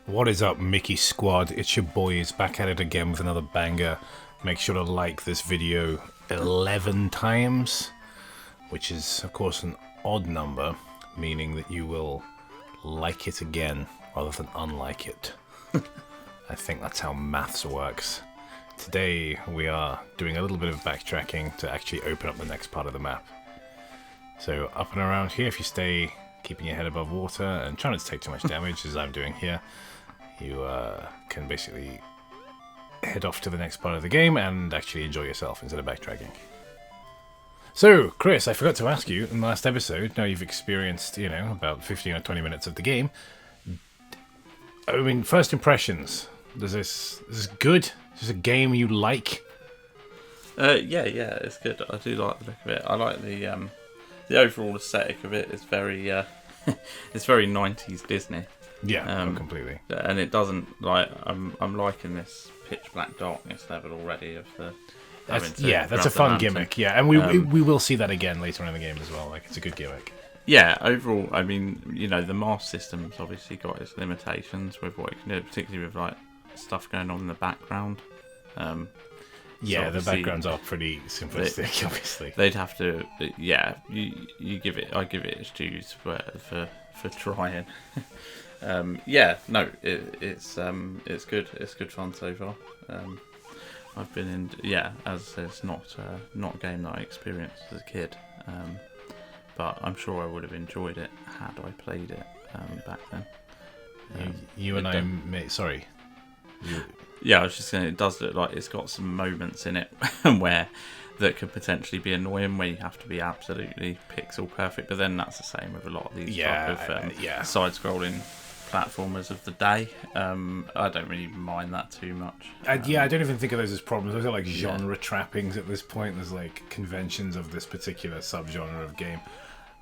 What is up, Mickey Squad? It's your boys back at it again with another banger. Make sure to like this video 11 times, which is, of course, an odd number, meaning that you will like it again rather than unlike it. I think that's how maths works. Today we are doing a little bit of backtracking to actually open up the next part of the map. So up and around here, if you stay keeping your head above water and trying not to take too much damage, as I'm doing here, you can basically head off to the next part of the game and actually enjoy yourself instead of backtracking. So, Chris, I forgot to ask you in the last episode, now you've experienced, about 15 or 20 minutes of the game. I mean, first impressions. Is this good? Is this a game you like? Yeah, it's good. I do like the look of it. I like the overall aesthetic of it. It's very, it's very 90s Disney. Yeah, completely. And it doesn't like. I'm liking this pitch black darkness level already of the. That's a fun gimmick. Yeah, and we will see that again later on in the game as well. Like, it's a good gimmick. Yeah, overall, I mean, the mask system's obviously got its limitations with what it can do, particularly with like stuff going on in the background. Yeah, the backgrounds are pretty simplistic. Obviously, they'd have to. Yeah, you give it. I give it its dues for trying. It's good. It's good fun so far. I've been in. Yeah, as I said, it's not a game that I experienced as a kid. But I'm sure I would have enjoyed it had I played it back then. Yeah, I was just saying it does look like it's got some moments in it where that could potentially be annoying, where you have to be absolutely pixel perfect. But then that's the same with a lot of these type of side-scrolling platformers of the day. I don't really mind that too much. I don't even think of those as problems. Those are like genre trappings at this point. There's like conventions of this particular subgenre of game.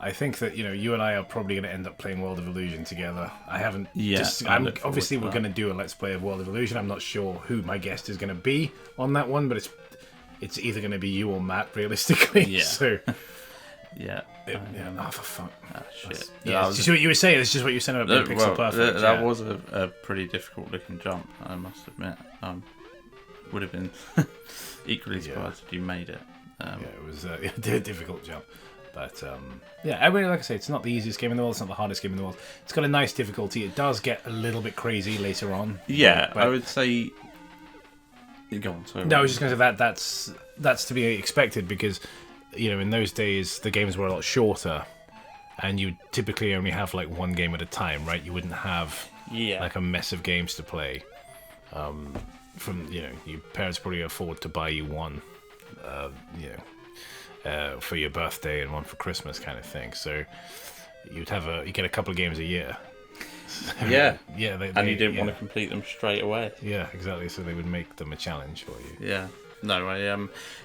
I think that you and I are probably going to end up playing World of Illusion together. I haven't. Obviously, we're going to do a Let's Play of World of Illusion. I'm not sure who my guest is going to be on that one, but it's either going to be you or Matt, realistically. Yeah. So. For fuck. Shit. It's just what you were saying. It's just what you said about being pixel perfect. That was a pretty difficult looking jump, I must admit. Would have been equally surprised if you made it. It was a difficult jump. But, I mean, like I say, it's not the easiest game in the world. It's not the hardest game in the world. It's got a nice difficulty. It does get a little bit crazy later on. Yeah, but I would say... Go on, sorry. No, I was just going to say that's to be expected because, in those days, the games were a lot shorter. And you typically only have, like, one game at a time, right? You wouldn't have, like, a mess of games to play. Your parents probably afford to buy you one, for your birthday and one for Christmas kind of thing. So you get a couple of games a year. Yeah. And you didn't want to complete them straight away. Yeah, exactly. So they would make them a challenge for you. Yeah. No,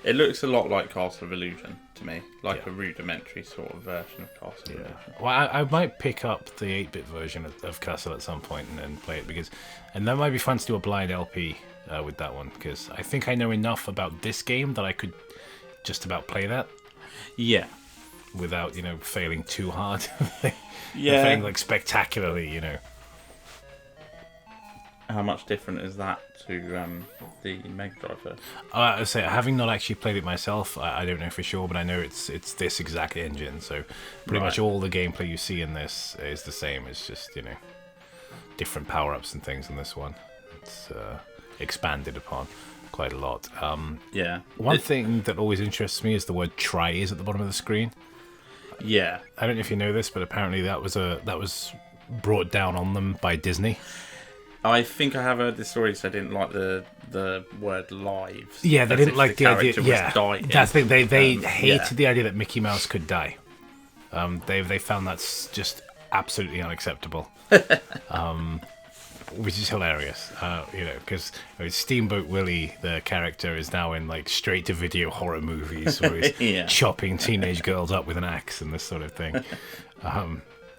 it looks a lot like Castle of Illusion to me, like a rudimentary sort of version of Castle of Illusion. Well, I might pick up the 8-bit version of Castle at some point and play it and that might be fun to do a blind LP with that one because I think I know enough about this game that I could just about play that. Yeah. Without, failing too hard. Failing like spectacularly, How much different is that to the Mega Drive version? I say, having not actually played it myself, I don't know for sure, but I know it's this exact engine. So pretty much all the gameplay you see in this is the same. It's just different power-ups and things in this one. It's expanded upon quite a lot. One thing that always interests me is the word "try" is at the bottom of the screen. Yeah. I don't know if you know this, but apparently that was brought down on them by Disney. I think I have heard this story, so I didn't like the word "lives." Yeah, they didn't like the idea. Yeah, that's the thing. They hated the idea that Mickey Mouse could die. They found that's just absolutely unacceptable. Which is hilarious, because Steamboat Willie, the character, is now in like straight-to-video horror movies where he's chopping teenage girls up with an axe and this sort of thing.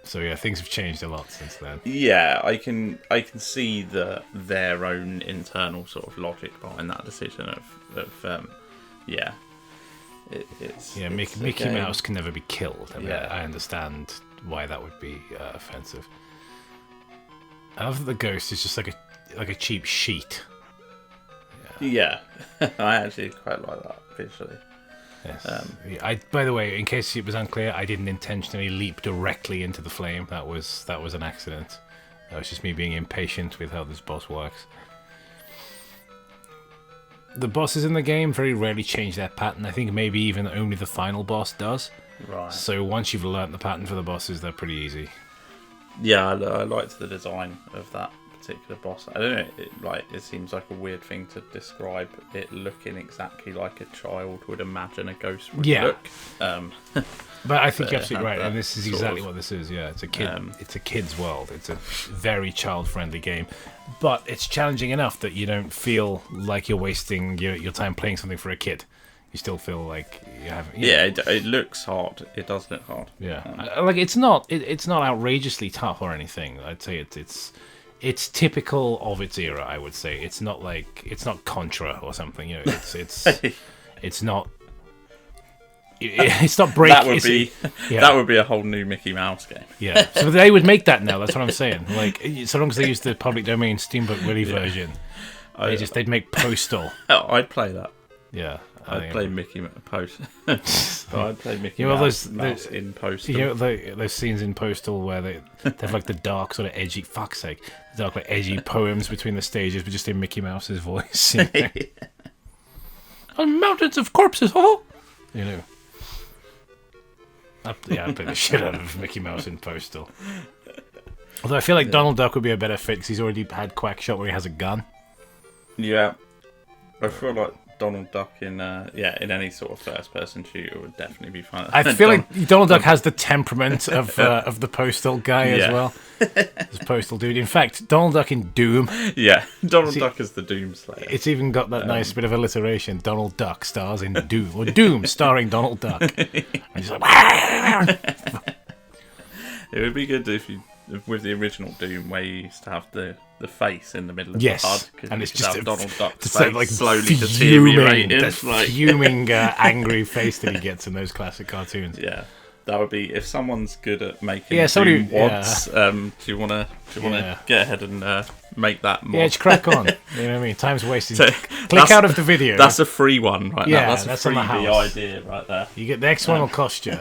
Things have changed a lot since then. Yeah, I can see their own internal sort of logic behind that decision Mickey Mouse can never be killed. I understand why that would be offensive. I love that the ghost is just like a cheap sheet. Yeah. I actually quite like that visually. Yes. By the way, in case it was unclear, I didn't intentionally leap directly into the flame. That was an accident. That was just me being impatient with how this boss works. The bosses in the game very rarely change their pattern. I think maybe even only the final boss does. Right. So once you've learnt the pattern for the bosses, they're pretty easy. Yeah, I liked the design of that particular boss. I don't know, it seems like a weird thing to describe it looking exactly like a child would imagine a ghost would look. But I think you're absolutely right, and this is exactly what this is. Yeah, it's a kid. It's a kid's world. It's a very child-friendly game, but it's challenging enough that you don't feel like you're wasting your time playing something for a kid. You still feel like you have. It looks hard. It does look hard. Yeah, like it's not outrageously tough or anything. I'd say it's typical of its era. I would say it's not Contra or something. It's not. It's not break. That would be a whole new Mickey Mouse game. Yeah, so they would make that now. That's what I'm saying. Like, so long as they use the public domain Steamboat Willie version, they'd make Postal. I'd play that. Yeah, I'd play Mickey Post. I'd play Mickey Mouse in Postal. You know those scenes in Postal where they have like the dark sort of edgy. Fuck's sake, the dark like edgy poems between the stages, but just in Mickey Mouse's voice. On mountains of corpses, you know. I play the shit out of Mickey Mouse in Postal. Although I feel like Donald Duck would be a better fit because he's already had Quackshot where he has a gun. Yeah, I feel like Donald Duck in any sort of first-person shooter would definitely be fun. I feel like Donald Duck has the temperament of the Postal guy as well. This Postal dude. In fact, Donald Duck in Doom. Yeah, Donald Duck is the Doom Slayer. It's even got that nice bit of alliteration. Donald Duck stars in Doom, or Doom starring Donald Duck. And he's like, it would be good if you, with the original Doom, where you used to have the face in the middle of the HUD, and it's just Donald Duck's face like slowly deteriorating, fuming, angry face that he gets in those classic cartoons. Yeah, that would be if someone's good at making Doom wads. Do you want to get ahead and make that mod? Yeah, just crack on. You know what I mean? Time's wasted. So, click out of the video. That's a free one, right? Yeah, that's a freebie idea right there. You get the next one will cost you.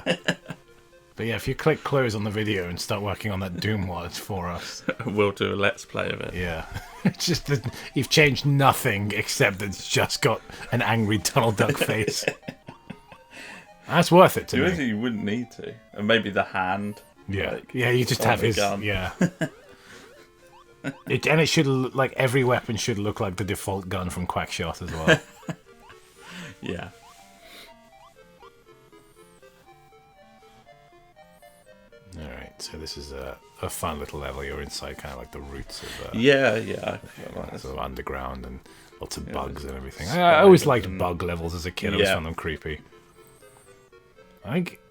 But yeah, if you click close on the video and start working on that Doom mod for us, we'll do a let's play of it. Yeah, it's just that you've changed nothing except that it's just got an angry Donald Duck face. That's worth it to me. You wouldn't need to, and maybe the hand. Yeah, you just have his gun. Yeah. And it should look like every weapon should look like the default gun from Quackshot as well. Yeah. Alright, so this is a fun little level. You're inside kind of like the roots of sort of underground and lots of bugs and everything. I always liked bug levels as a kid. I always found them creepy. I think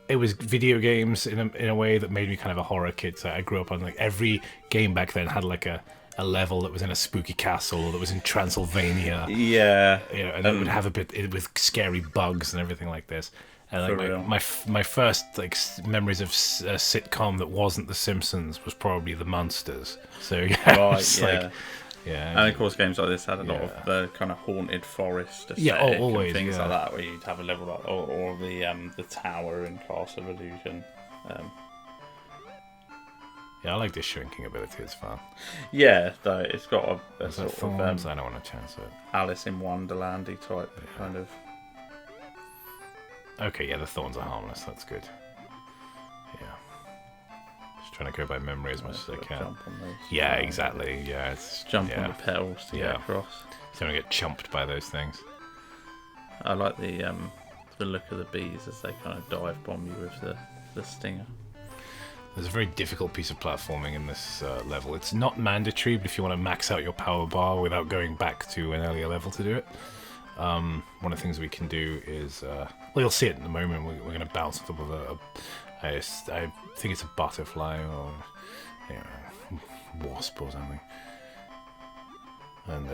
it was video games in a way that made me kind of a horror kid. So I grew up on like every game back then had like a level that was in a spooky castle or that was in Transylvania. Yeah. And it would have a bit with scary bugs and everything like this. And like my first like memories of a sitcom that wasn't The Simpsons was probably The Munsters. So and of course games like this had a lot of the kind of haunted forest aesthetic and things like that, where you'd have a level like or the tower in Class of Illusion. Yeah, I like this shrinking ability. It's fun. Yeah, though it's got a sort thorns? I don't want to chance it. Alice in Wonderland-y type kind of. Okay, yeah, the thorns are harmless. That's good. Yeah. Just trying to go by memory as much as I can. Yeah, exactly. Yeah, it's jump on the petals to get across. You don't get chumped by those things. I like the look of the bees as they kind of dive bomb you with the stinger. There's a very difficult piece of platforming in this level. It's not mandatory, but if you want to max out your power bar without going back to an earlier level to do it, one of the things we can do is, you'll see it in a moment. We're going to bounce on top of I think it's a butterfly or wasp or something, and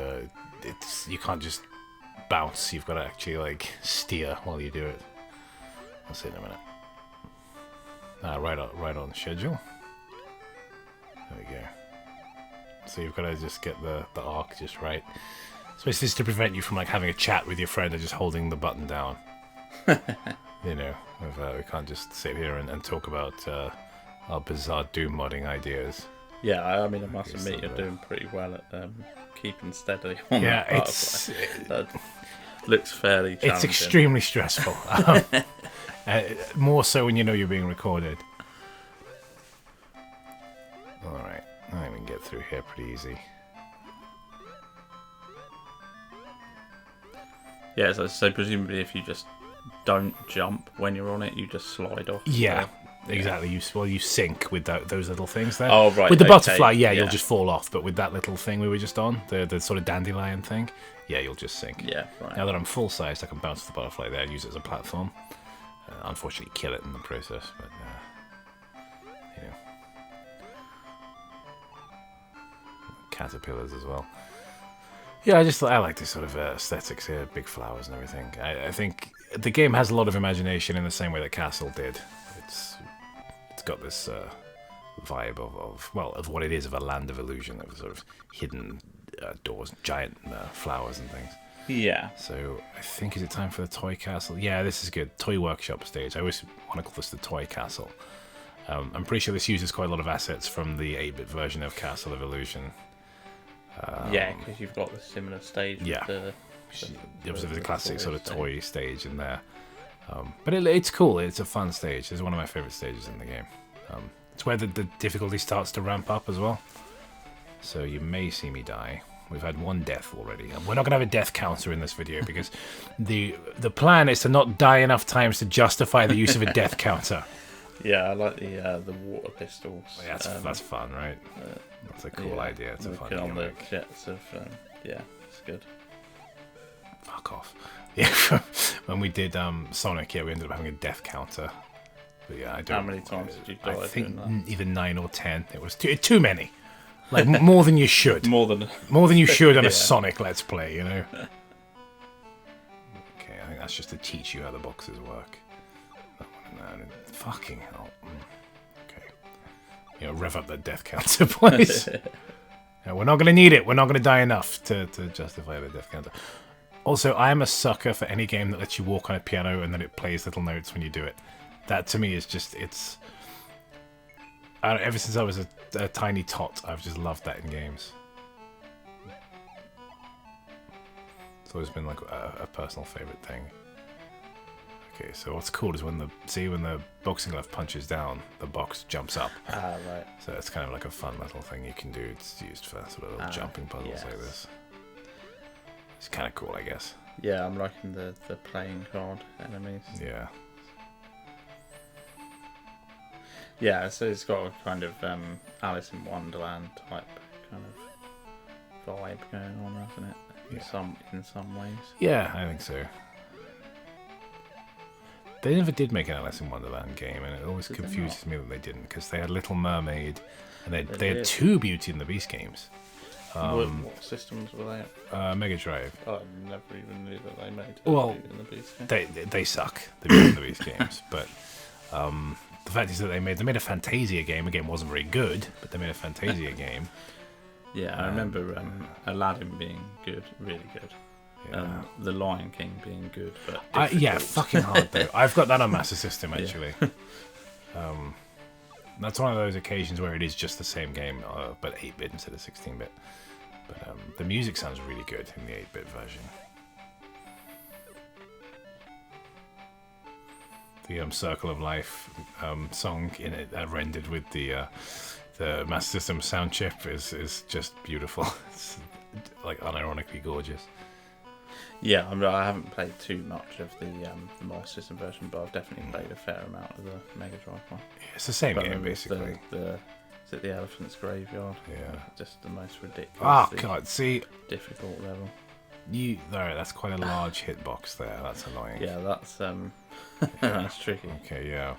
you can't just bounce. You've got to actually like steer while you do it. I'll see it in a minute. Right on schedule. There we go. So you've got to just get the arc just right. So this is to prevent you from like having a chat with your friend and just holding the button down. You know, we can't just sit here and talk about our bizarre Doom modding ideas. Yeah, I mean, I must admit you're doing pretty well at keeping steady on that butterfly. That looks fairly challenging. It's extremely stressful. More so when you know you're being recorded. Alright, I can get through here pretty easy. Yeah, so presumably if you just don't jump when you're on it, you just slide off. Yeah, exactly. You sink with those little things there. Oh, right. With the butterfly, you'll just fall off. But with that little thing we were just on, the sort of dandelion thing, you'll just sink. Yeah, right. Now that I'm full-sized, I can bounce the butterfly there and use it as a platform. Unfortunately, kill it in the process, but, you know. Caterpillars as well. Yeah, I like this sort of aesthetics here, big flowers and everything. I think the game has a lot of imagination in the same way that Castle did. It's got this vibe of what it is of a land of illusion, of sort of hidden doors, giant flowers and things. Yeah. So I think, is it time for the Toy Castle? Yeah, this is good. Toy Workshop stage. I always want to call this the Toy Castle. I'm pretty sure this uses quite a lot of assets from the 8-bit version of Castle of Illusion. Yeah, because you've got the similar stage. Yeah. With the classic sort of toy stage in there. But it's cool. It's a fun stage. It's one of my favourite stages in the game. It's where the difficulty starts to ramp up as well. So you may see me die. We've had one death already. We're not going to have a death counter in this video because the plan is to not die enough times to justify the use of a death counter. Yeah, I like the water pistols. Yeah, that's fun, right? That's a cool idea. It's a fun on gimmick. The jets of it's good. Fuck off. Yeah, when we did Sonic, we ended up having a death counter. But yeah, I don't. How many times did you die? I think either 9 or 10. It was too many. Like more than you should. More than you should on a Sonic Let's Play, you know. Okay, I think that's just to teach you how the boxes work. That one and that. Fucking hell. Okay. You know, rev up that death counter, please. Yeah, we're not going to need it. We're not going to die enough to justify the death counter. Also, I am a sucker for any game that lets you walk on a piano and then it plays little notes when you do it. That to me is just, ever since I was a tiny tot, I've just loved that in games. It's always been like a personal favourite thing. Okay, so what's cool is when the boxing glove punches down, the box jumps up. Ah, right. So it's kind of like a fun little thing you can do. It's used for sort of little jumping puzzles like this. It's kind of cool, I guess. Yeah, I'm liking the playing card enemies. Yeah. Yeah, so it's got a kind of Alice in Wonderland type kind of vibe going on, hasn't it? In some ways. Yeah, I think so. They never did make an Alice in Wonderland game, and it always confuses me that they didn't, because they had Little Mermaid, and they had 2 Beauty and the Beast games. What systems were they? Mega Drive. I never even knew that they made Beauty and the Beast game. They suck, the Beauty and the Beast games, but the fact is that they made a Fantasia game. The game wasn't very good, but they made a Fantasia game. Yeah, I remember Aladdin being good, really good. Yeah. The Lion King being good, but fucking hard though. I've got that on Master System actually. That's one of those occasions where it is just the same game, but 8-bit instead of 16-bit. But the music sounds really good in the 8-bit version. The Circle of Life song in it, rendered with the Master System sound chip is just beautiful. It's like unironically gorgeous. Yeah, I haven't played too much of the Master System version, but I've definitely played a fair amount of the Mega Drive one. Yeah, it's the same game basically. Is it the Elephant's Graveyard? Yeah. Just the most ridiculous. Oh god, see, difficult level. That's quite a large hitbox there. That's annoying. Yeah, that's that's tricky. Okay, yeah.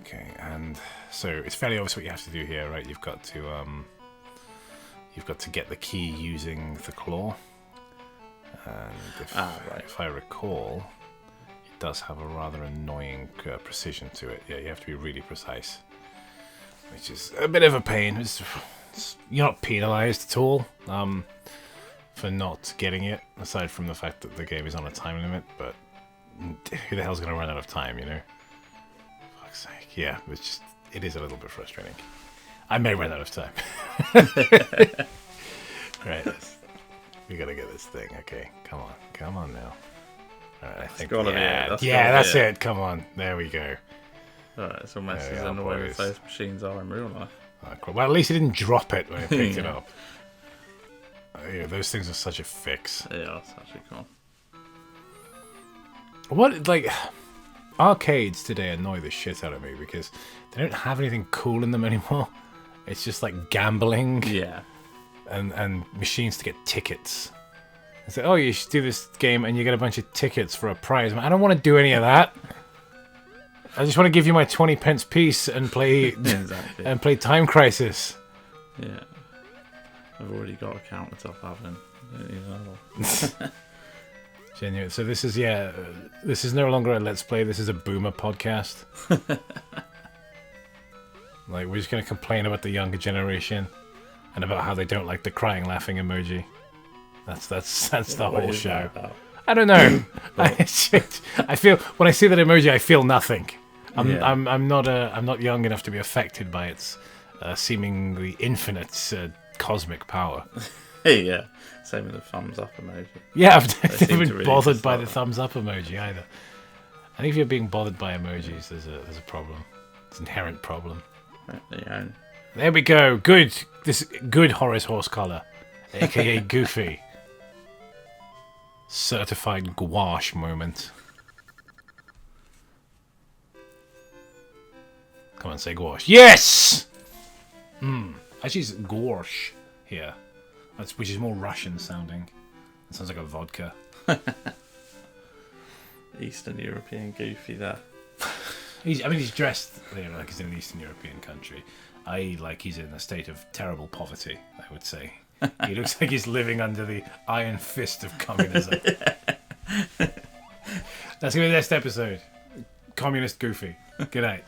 Okay, and so it's fairly obvious what you have to do here, right? You've got to get the key using the claw. And if I recall, it does have a rather annoying precision to it. Yeah, you have to be really precise, which is a bit of a pain. you're not penalised at all for not getting it, aside from the fact that the game is on a time limit. But who the hell's going to run out of time, you know? Fuck's sake. Yeah, it is a little bit frustrating. I may run out of time. Right, we gotta get this thing. Okay, come on now. All right, I think that's it. Come on, there we go. Alright, it's almost as annoying as those machines are in real life. Oh, well, at least it didn't drop it when it picked it up. Yeah, those things are such a fix. Yeah, that's actually cool. What, like, arcades today annoy the shit out of me because they don't have anything cool in them anymore. It's just like gambling. Yeah. And machines to get tickets. It's like, oh, you should do this game and you get a bunch of tickets for a prize. I don't want to do any of that. I just want to give you my 20 pence piece and play exactly. and play Time Crisis. Yeah. I've already got a countertop oven. Don't need another one. Genuine. So this is no longer a Let's Play. This is a Boomer podcast. Like, we're just going to complain about the younger generation and about how they don't like the crying, laughing emoji. That's the whole show. I don't know. I feel when I see that emoji, I feel nothing. I'm not young enough to be affected by its seemingly infinite cosmic power. Yeah, same with the thumbs up emoji. Yeah, I've never been bothered by the thumbs up emoji either. I think if you're being bothered by emojis, there's a problem. It's an inherent problem. There we go. Good. This good Horace Horsecollar, aka Goofy. Certified gouache moment. Come on, say gouache. Yes! Actually, it's gouache here. Which is more Russian sounding. It sounds like a vodka. Eastern European Goofy there. He's dressed like he's in an Eastern European country. I.e., like he's in a state of terrible poverty, I would say. He looks like he's living under the iron fist of communism. That's going to be the next episode. Communist Goofy. Good night.